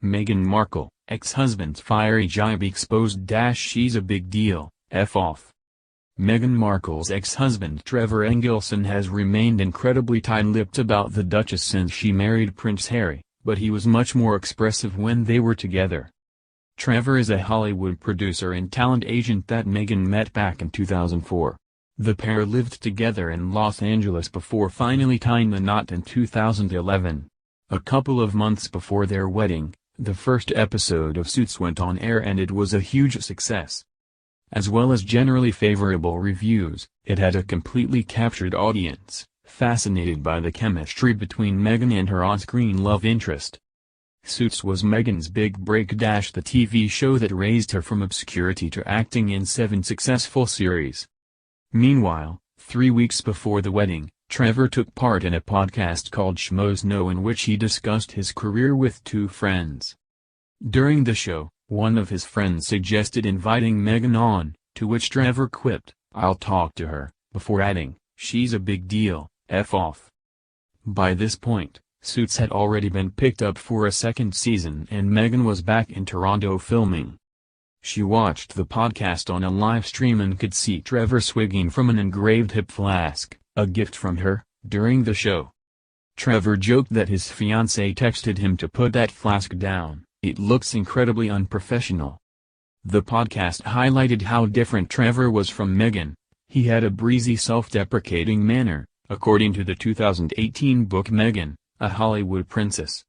Meghan Markle, ex-husband's fiery jibe exposed. She's a big deal, F off. Meghan Markle's ex-husband Trevor Engelson has remained incredibly tight-lipped about the Duchess since she married Prince Harry, but he was much more expressive when they were together. Trevor is a Hollywood producer and talent agent that Meghan met back in 2004. The pair lived together in Los Angeles before finally tying the knot in 2011. A couple of months before their wedding, the first episode of Suits went on air and it was a huge success. As well as generally favorable reviews, it had a completely captured audience, fascinated by the chemistry between Meghan and her on-screen love interest. Suits was Meghan's big break. The TV show that raised her from obscurity to acting in 7 successful series. Meanwhile, 3 weeks before the wedding, Trevor took part in a podcast called Schmoes Know in which he discussed his career with 2 friends. During the show, one of his friends suggested inviting Meghan on, to which Trevor quipped, "I'll talk to her," before adding, "She's a big deal, F off." By this point, Suits had already been picked up for a 2nd season and Meghan was back in Toronto filming. She watched the podcast on a live stream and could see Trevor swigging from an engraved hip flask, a gift from her, during the show. Trevor joked that his fiancée texted him to put that flask down. "It looks incredibly unprofessional." The podcast highlighted how different Trevor was from Meghan. He had a breezy self-deprecating manner, according to the 2018 book Meghan, a Hollywood Princess.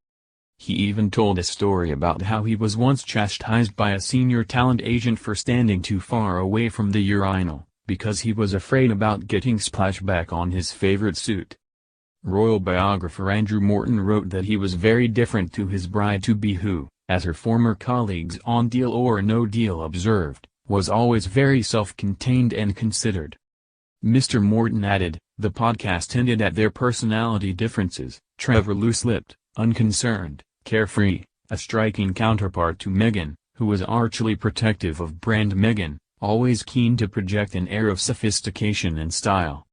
He even told a story about how he was once chastised by a senior talent agent for standing too far away from the urinal, because he was afraid about getting splashback on his favorite suit. Royal biographer Andrew Morton wrote that he was very different to his bride-to-be who, as her former colleagues on Deal or No Deal observed, was always very self-contained and considered. Mr. Morton added, the podcast hinted at their personality differences, Trevor loose-lipped, unconcerned, carefree, a striking counterpart to Meghan, who was archly protective of brand Meghan, always keen to project an air of sophistication and style.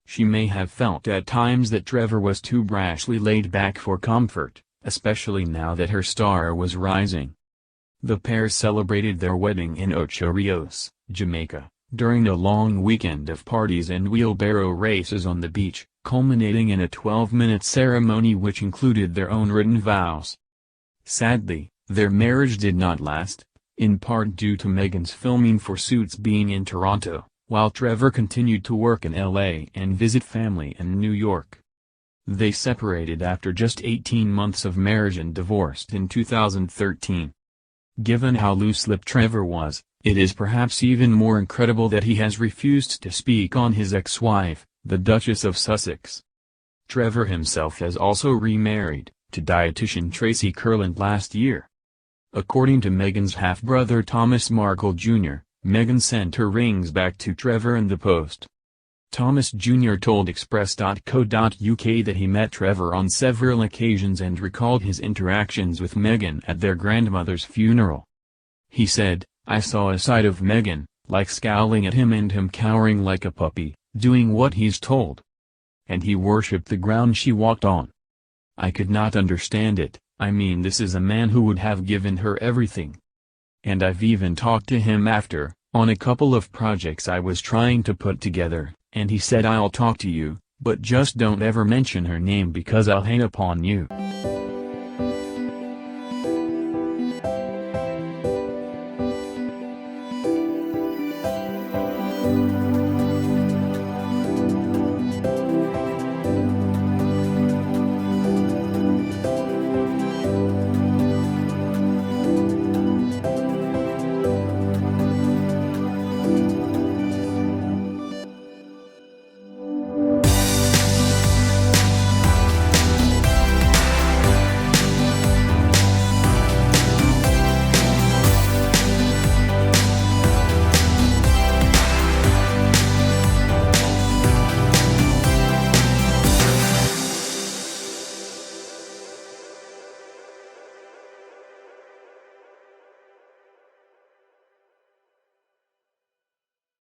She may have felt at times that Trevor was too brashly laid back for comfort, especially now that her star was rising. The pair celebrated their wedding in Ocho Rios, Jamaica, during a long weekend of parties and wheelbarrow races on the beach, culminating in a 12-minute ceremony which included their own written vows. Sadly, their marriage did not last, in part due to Meghan's filming for Suits being in Toronto, while Trevor continued to work in LA and visit family in New York. They separated after just 18 months of marriage and divorced in 2013. Given how loose-lipped Trevor was, it is perhaps even more incredible that he has refused to speak on his ex-wife, the Duchess of Sussex. Trevor himself has also remarried, to dietitian Tracy Kurland last year. According to Meghan's half-brother Thomas Markle Jr., Meghan sent her rings back to Trevor in the post. Thomas Jr. told Express.co.uk that he met Trevor on several occasions and recalled his interactions with Meghan at their grandmother's funeral. He said, "I saw a side of Meghan, like scowling at him and him cowering like a puppy, doing what he's told. And he worshipped the ground she walked on. I could not understand it. I mean, this is a man who would have given her everything. And I've even talked to him after, on a couple of projects I was trying to put together, and he said, I'll talk to you, but just don't ever mention her name because I'll hang up on you."